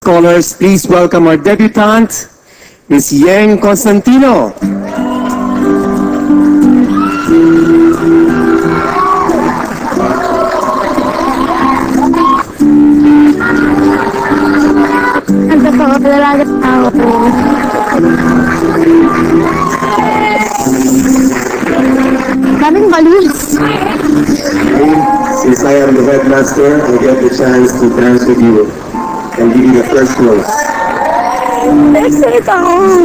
Scholars, please welcome our debutante, Ms. Yeng Constantino. Daming balloons. Since I am the headmaster, I get the chance to dance with you and give you the first close. Excited ako.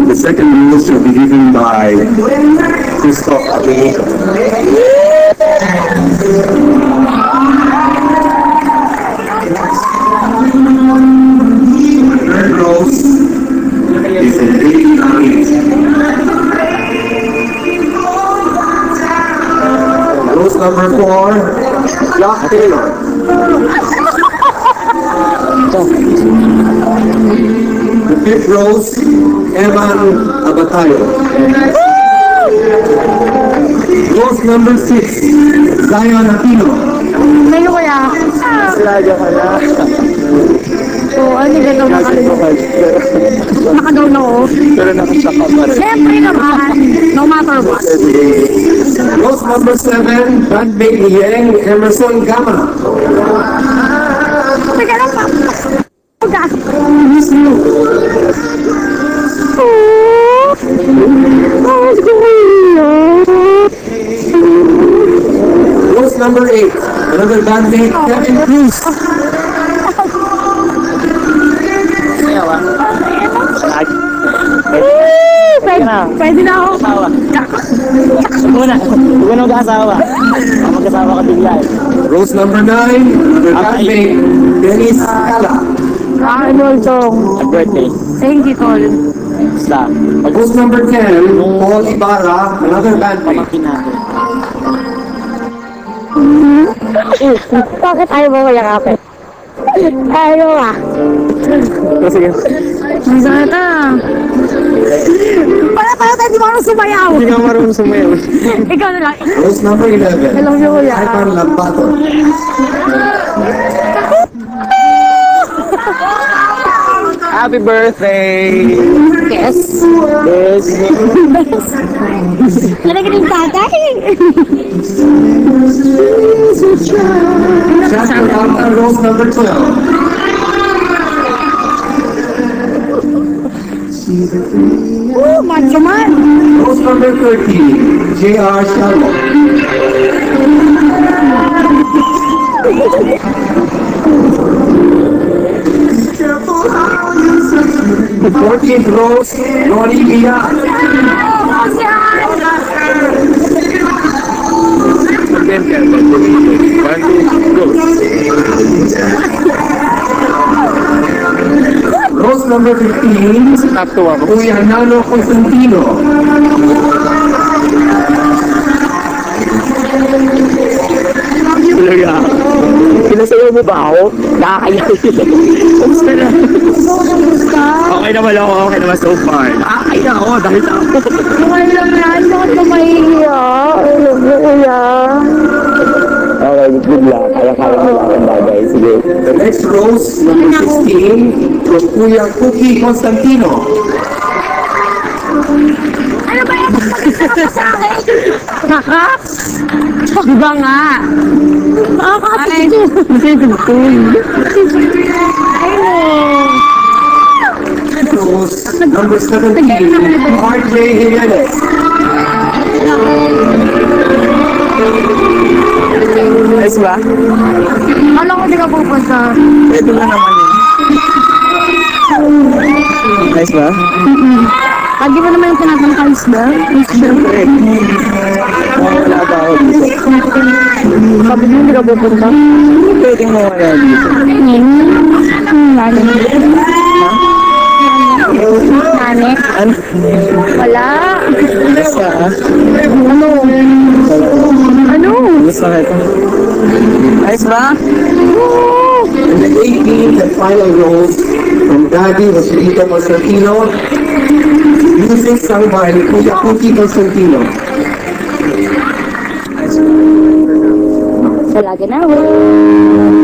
The second rules will be given by Christoph Abinito. Third rose is a baby eight. Rose number 4, Jack Taylor. The fifth rose, Evan Abatayo. Rose number 6, Zion Aquino. Ngayon kaya. So, ano gano'n nakagaw na ako. Pero nakasaka pa rin. Siyempre naman, no matter what. Rose number 7, bandmate ni Yeng, Emerson Gama. Teka lang pa. Miss you. Rose number 8, another bandmate, Kevin Cruz. Pwede na ako. Huwag na mag-asawa. Mag-asawa ka bigla eh. Rose number 9, another bandmate, Dennis Cala. Arnold Tong. At birthday. Thank you, Tol. Basta. Rose number 10, Paul Ibarra, another bandmate. Pamakin natin. Bakit ayaw mo kaya kape? Ayaw ah. Sige. Masata. Pala tayo, di mo ako sumayaw. Hindi ka marunong sumayaw. Ikaw na lang. Rose number 11, Hello, kuya. Ivan Lampato. Happy birthday! Yes. Yes. Talaga ng tatay. Jasper Alta, Rose number 12. Macho man. Rose number 13, J.R. Shalom. The 14th Rose, Ronnie Mia. Rose number 15, Top 2 ako. Kuya Nano Constantino. Talaga. Pinasayaw mo ba ako? Nakakayaw sila. Kumusta na? Okay naman ako. Okay naman so far. Nakakaya ako dahil sa ako. Okay lang yan. Bakit ka mahihiya? Kuya. Okay, good luck. Kaya-kaya mo lang ang bagay. Sige. The next Rose, number 16, from Kuya Cookie Constantino. Ano ba yan? Pagkakasama sa akin? Naka? Di ba nga? Nakakasama ito. Rose, number 17, RJ Jimenez. Nice ba? Alam ko di ka pupunta. Pwede na naman yun. Nice ba? Lagi mo naman yung tinatangkalis ba? Siyempre. Wala ba ako dito? Sabi mo di ka pupunta. Pwede mo wala dito. Nani? Nani? Ano? Wala. Basta ah. Ano? Ano? Basta ka ito. Nice ba? And the 18th and final rose from Daddy Joselito Constantino, music sung by Kuya Cookie Constantino. Nice. Talaga na, oh.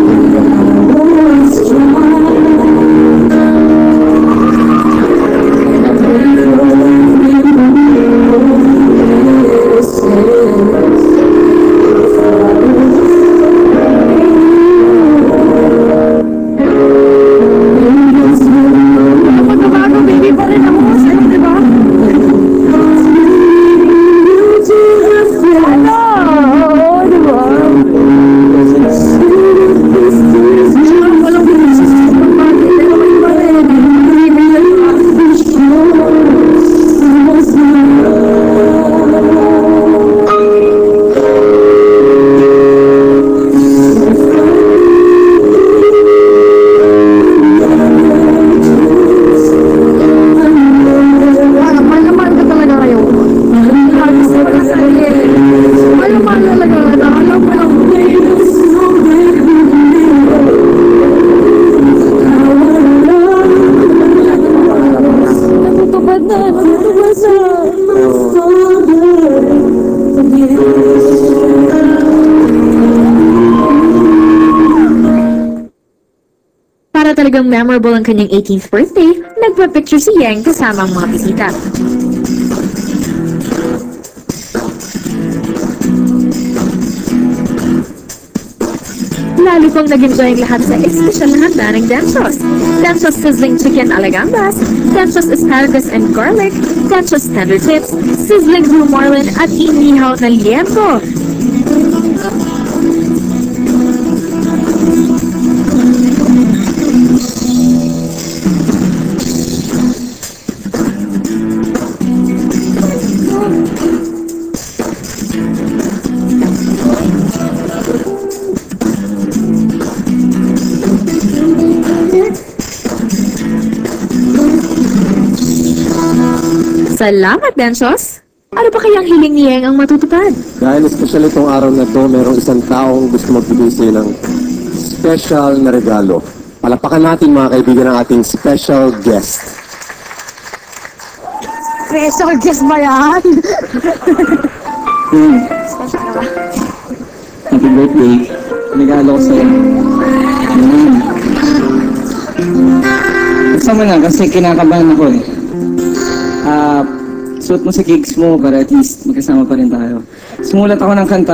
Para talagang memorable ang kanyang 18th birthday, nagpa-picture si Yang kasama ang mga bisita. Lalo pang nag-enjoy ang lahat sa espesyal na handa ng Densos. Densos sizzling chicken alagambas, Densos asparagus and garlic, Densos tender chips, sizzling blue marlin at inihaw na liempo. Salamat, Densos! Ano pa kayang hiling ni Yang ang matutupad? Dahil special itong araw na to, merong isang taong gusto magbigay sa'yo ng special na regalo. Palapakan natin mga kaibigan ng ating special guest. Special guest ba yan? Happy birthday. Regalo ko sa'yo. Kasama na kasi kinakabahan ako eh. Suot mo sa gigs mo para at least magkasama pa rin tayo. Sumulat ako ng kanta.